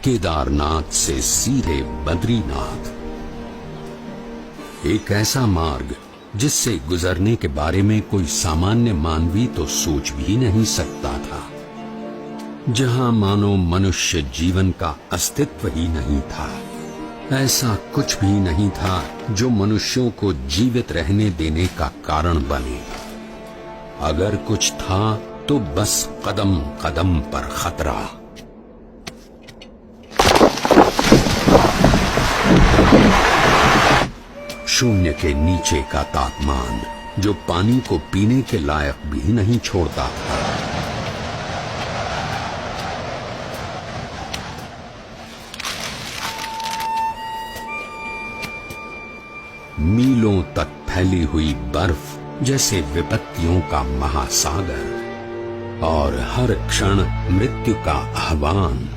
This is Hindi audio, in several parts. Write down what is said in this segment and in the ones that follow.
केदारनाथ से सीधे बद्रीनाथ। एक ऐसा मार्ग जिससे गुजरने के बारे में कोई सामान्य मानवी तो सोच भी नहीं सकता था, जहां मानो मनुष्य जीवन का अस्तित्व ही नहीं था। ऐसा कुछ भी नहीं था जो मनुष्यों को जीवित रहने देने का कारण बने। अगर कुछ था तो बस कदम कदम पर खतरा। शून्य के नीचे का तापमान जो पानी को पीने के लायक भी नहीं छोड़ता था। मीलों तक फैली हुई बर्फ जैसे विपत्तियों का महासागर, और हर क्षण मृत्यु का आह्वान।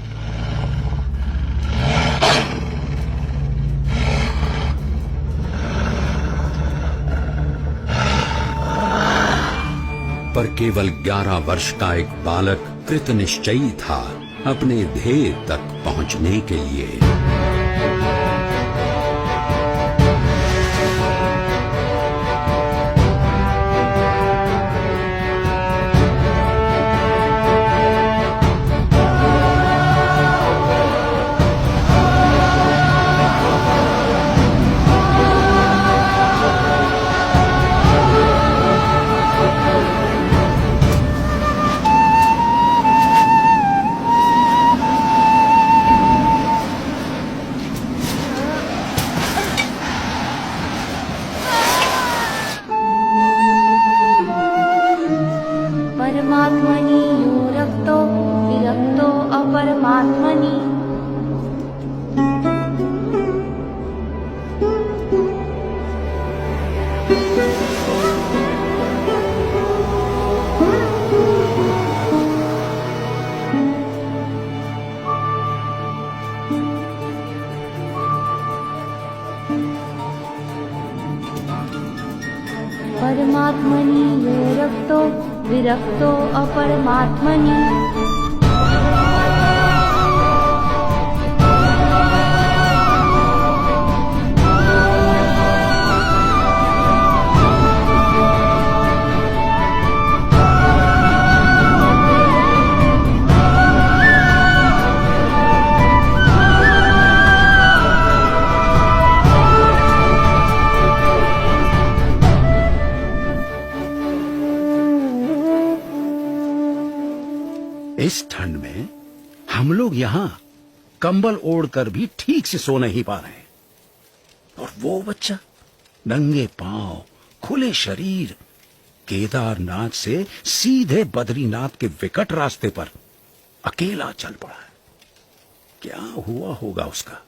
पर केवल 11 वर्ष का एक बालक कृत निश्चयी था अपने ध्येय तक पहुंचने के लिए। परमात्मनि यो रक्तो विरक्तो अपरमात्मनि। परमात्मनि यो रक्तो विरक्तो अपरमात्मनि। इस ठंड में हम लोग यहाँ कंबल ओढ़कर भी ठीक से सो नहीं पा रहे, और वो बच्चा नंगे पांव खुले शरीर केदारनाथ से सीधे बद्रीनाथ के विकट रास्ते पर अकेला चल पड़ा है। क्या हुआ होगा उसका?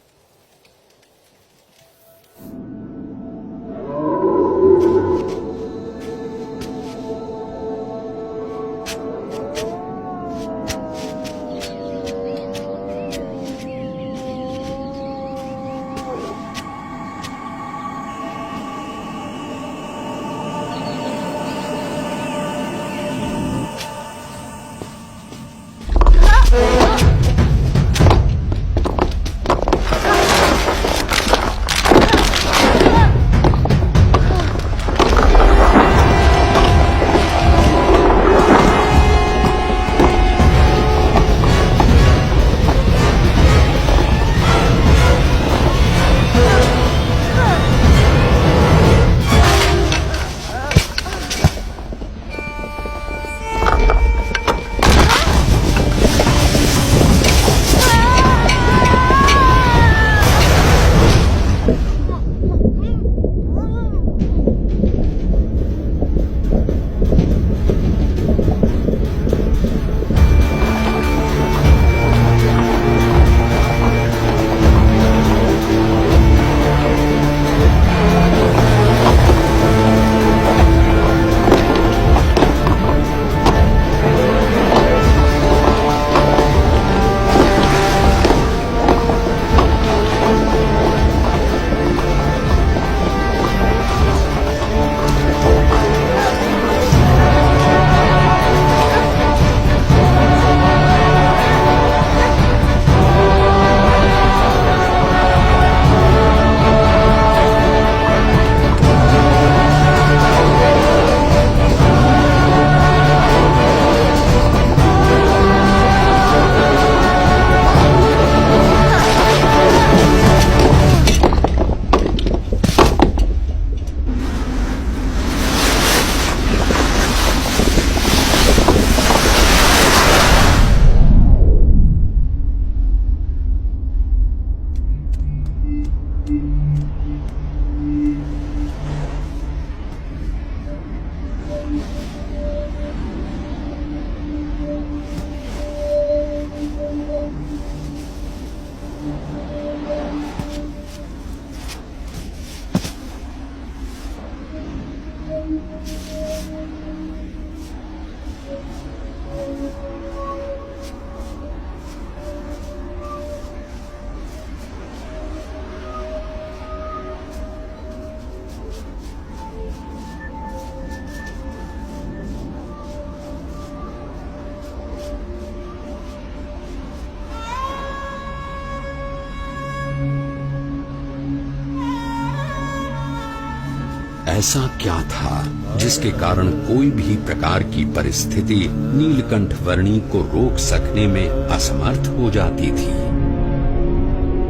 ऐसा क्या था जिसके कारण कोई भी प्रकार की परिस्थिति नीलकंठ वर्णी को रोक सकने में असमर्थ हो जाती थी।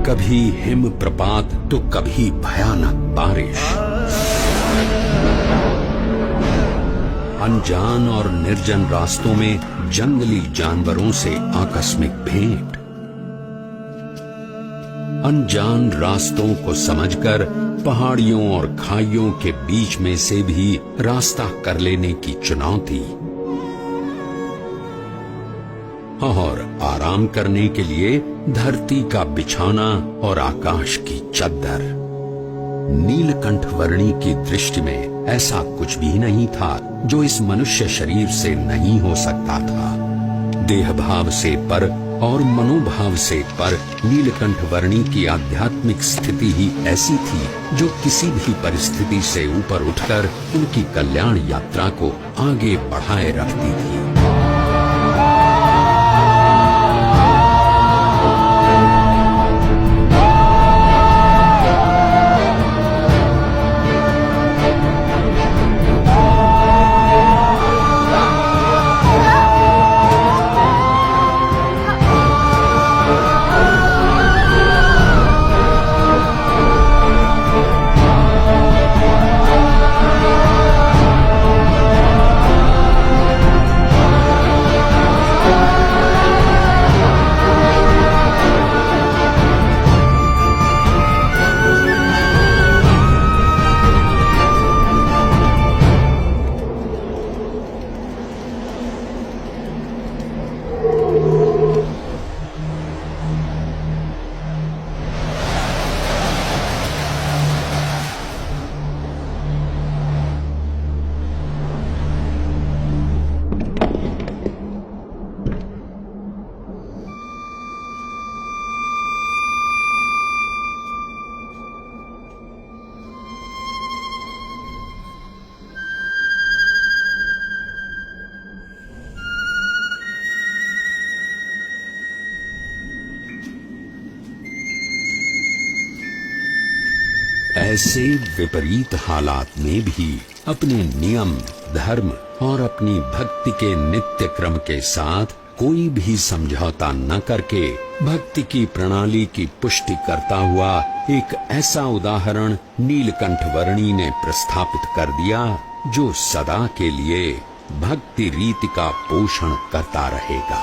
कभी हिम प्रपात तो कभी भयानक बारिश, अनजान और निर्जन रास्तों में जंगली जानवरों से आकस्मिक भेंट, अनजान रास्तों को समझकर पहाड़ियों और खाइयों के बीच में से भी रास्ता कर लेने की चुनौती, और आराम करने के लिए धरती का बिछाना और आकाश की चद्दर। नीलकंठ वर्णी की दृष्टि में ऐसा कुछ भी नहीं था जो इस मनुष्य शरीर से नहीं हो सकता था। देह भाव से पर और मनोभाव से पर नीलकंठ वर्णी की आध्यात्मिक स्थिति ही ऐसी थी जो किसी भी परिस्थिति से ऊपर उठकर उनकी कल्याण यात्रा को आगे बढ़ाए रखती थी। ऐसे विपरीत हालात में भी अपने नियम, धर्म और अपनी भक्ति के नित्य क्रम के साथ कोई भी समझौता न करके भक्ति की प्रणाली की पुष्टि करता हुआ एक ऐसा उदाहरण नीलकंठ वर्णी ने प्रस्थापित कर दिया जो सदा के लिए भक्ति रीति का पोषण करता रहेगा।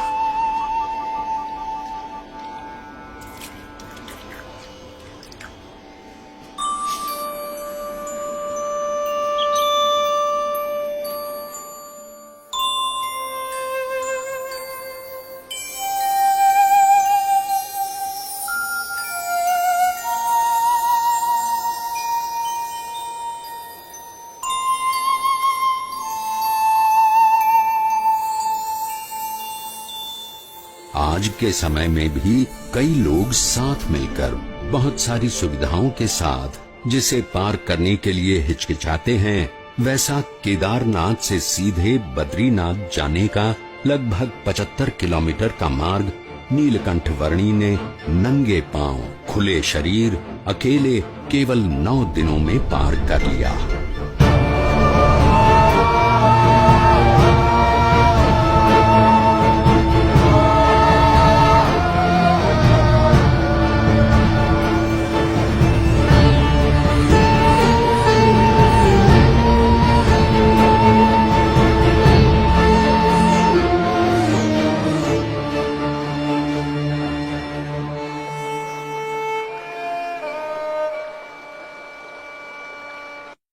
आज के समय में भी कई लोग साथ मिलकर बहुत सारी सुविधाओं के साथ जिसे पार करने के लिए हिचकिचाते हैं, वैसा केदारनाथ से सीधे बद्रीनाथ जाने का लगभग 75 किलोमीटर का मार्ग नीलकंठ वर्णी ने नंगे पांव, खुले शरीर, अकेले केवल 9 दिनों में पार कर लिया।